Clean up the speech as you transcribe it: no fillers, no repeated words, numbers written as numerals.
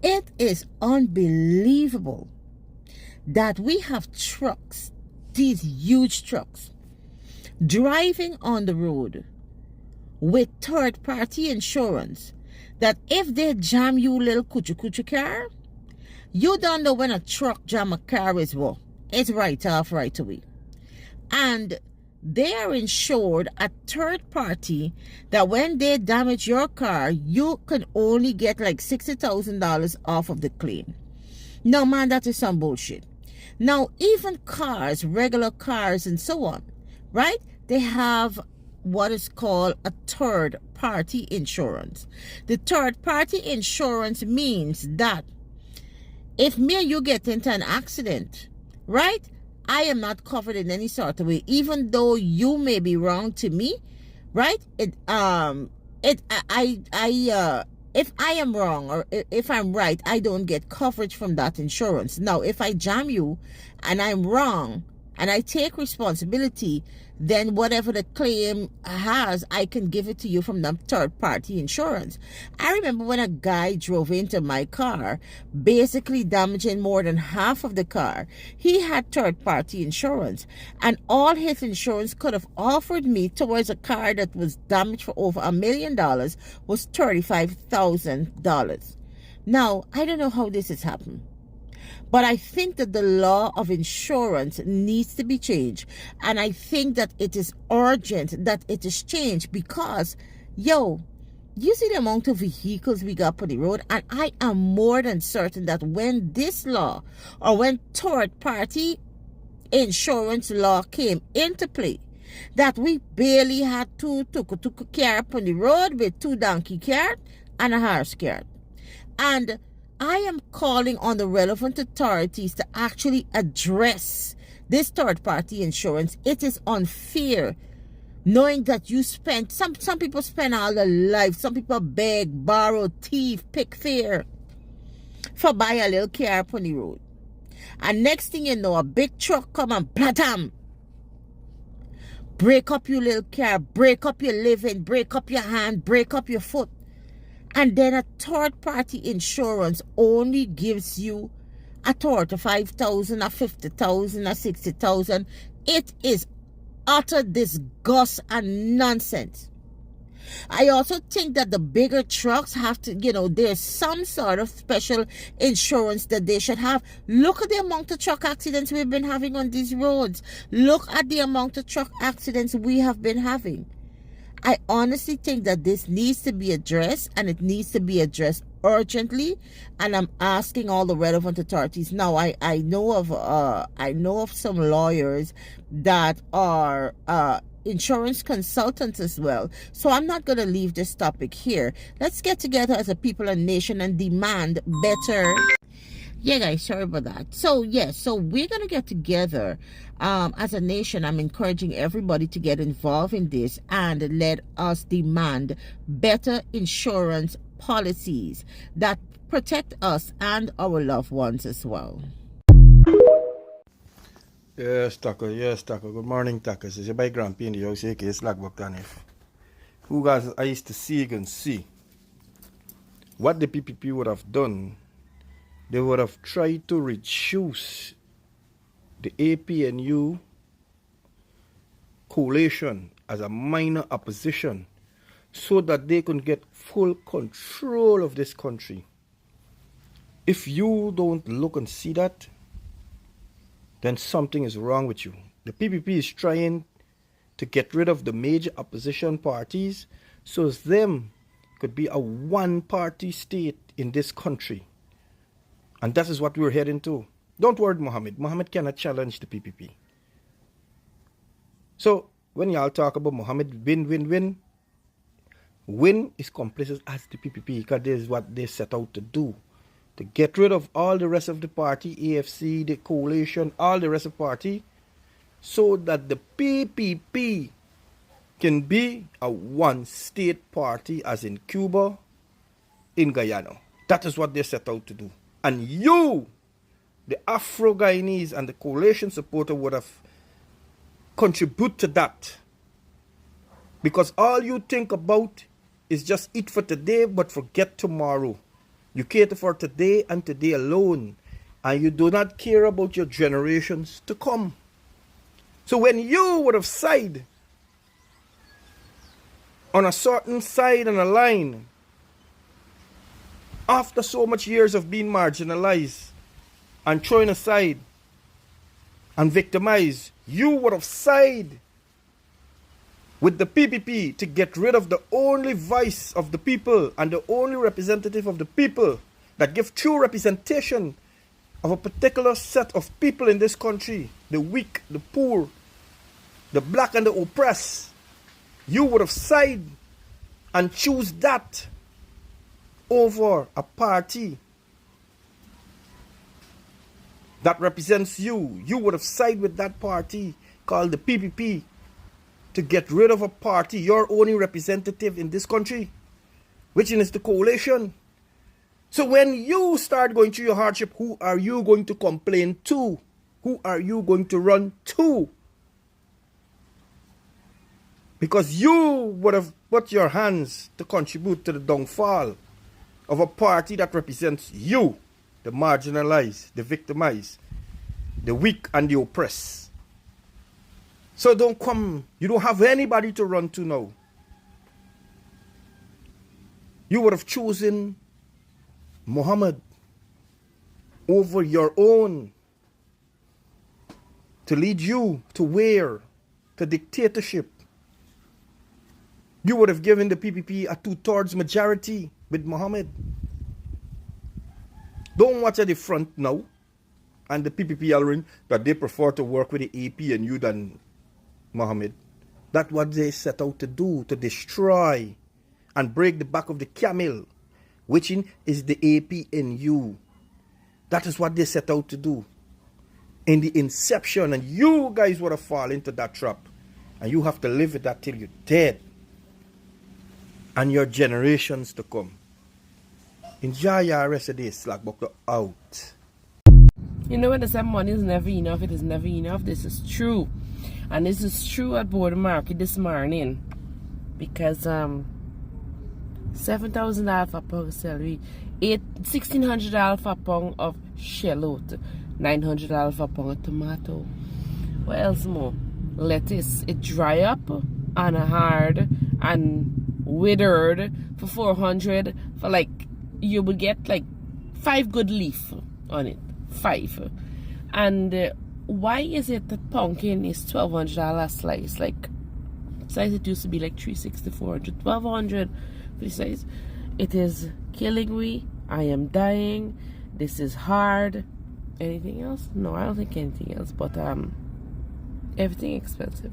It is unbelievable that we have trucks, these huge trucks, driving on the road with third-party insurance, that if they jam you little kuchu car, you don't know when a truck jam a car is what. It's right off right away. And they are insured a third party that when they damage your car, you can only get like $60,000 off of the claim. No, man, that is some bullshit. Now, even cars, regular cars and so on, right? They have what is called a third party insurance. The third party insurance means that if me and you get into an accident, right? I am not covered in any sort of way, even though you may be wrong to me, right? If I am wrong or if I'm right, I don't get coverage from that insurance. Now, if I jam you and I'm wrong and I take responsibility, then whatever the claim has, I can give it to you from the third-party insurance. I remember when a guy drove into my car, basically damaging more than half of the car. He had third-party insurance, and all his insurance could have offered me towards a car that was damaged for over $1 million was $35,000. Now, I don't know how this has happened, but I think that the law of insurance needs to be changed. And I think that it is urgent that it is changed because, you see the amount of vehicles we got on the road. And I am more than certain that when this law or when third-party insurance law came into play, that we barely had two tuk-tuk car on the road with 2 donkey cart and a horse cart. And I am calling on the relevant authorities to actually address this third-party insurance. It is unfair knowing that you spend, some people spend all their life, some people beg, borrow, thief, pick fare for buy a little car on the road. And next thing you know, a big truck come and platam, break up your little car, break up your living, break up your hand, break up your foot. And then a third-party insurance only gives you a third of $5,000 or $50,000 or $60,000. It is utter disgust and nonsense. I also think that the bigger trucks have to, there's some sort of special insurance that they should have. Look at the amount of truck accidents we've been having on these roads. Look at the amount of truck accidents we have been having. I honestly think that this needs to be addressed, and it needs to be addressed urgently. And I'm asking all the relevant authorities. Now, I know of some lawyers that are insurance consultants as well. So I'm not going to leave this topic here. Let's get together as a people and nation and demand better. Yeah, guys, sorry about that. So we're going to get together as a nation. I'm encouraging everybody to get involved in this and let us demand better insurance policies that protect us and our loved ones as well. Yes, Tucker. Good morning, Tucker. It's your bike Grumpy in the house, aka Slackbuck Tanif. Who guys I used to see and see what the PPP would have done. They would have tried to reduce the APNU coalition as a minor opposition so that they can get full control of this country. If you don't look and see that, then something is wrong with you. The PPP is trying to get rid of the major opposition parties so as them could be a one-party state in this country. And that is what we're heading to. Don't worry, Mohammed. Mohammed cannot challenge the PPP. So, when y'all talk about Mohammed win is complicit as the PPP, because this is what they set out to do. To get rid of all the rest of the party, AFC, the coalition, all the rest of the party, so that the PPP can be a one-state party as in Cuba, in Guyana. That is what they set out to do. And you, the Afro-Guyanese and the coalition supporter would have contributed to that. Because all you think about is just eat for today but forget tomorrow. You cater for today and today alone. And you do not care about your generations to come. So when you would have side on a certain side and a line, after so much years of being marginalized and thrown aside and victimized, you would have sided with the PPP to get rid of the only voice of the people and the only representative of the people that give true representation of a particular set of people in this country, the weak, the poor, the black and the oppressed. You would have sided and choose that over a party that represents you. You would have sided with that party called the PPP to get rid of a party, your only representative in this country, which is the coalition. So when you start going through your hardship, who are you going to complain to? Who are you going to run to? Because you would have put your hands to contribute to the downfall of a party that represents you, the marginalized, the victimized, the weak and the oppressed. So don't come, you don't have anybody to run to now. You would have chosen Muhammad over your own to lead you to where? To dictatorship. You would have given the PPP a 2/3 majority with Muhammad. Don't watch at the front now and the PPP hollering that they prefer to work with the AP and you than Muhammad. That's what they set out to do, to destroy and break the back of the camel, which is the AP in you. That is what they set out to do in the inception, and you guys would have fallen into that trap, and you have to live with that till you're dead and your generations to come. Enjoy your rest of the day, Slack Buckler out. You know when they say money is never enough, it is never enough. This is true. And this is true at board market this morning. Because $7,000 for a pound of celery, $1,600 for a pound of shallot, $900 for a pound of tomato. What else more? Lettuce, it dry up and hard and withered for $400 for like, you would get like 5 good leaf on it. 5. And why is it that pumpkin is $1,200 a slice? Like, size it used to be like $360, $400, $1,200 for the size. It is killing me. I am dying. This is hard. Anything else? No, I don't think anything else. But everything expensive.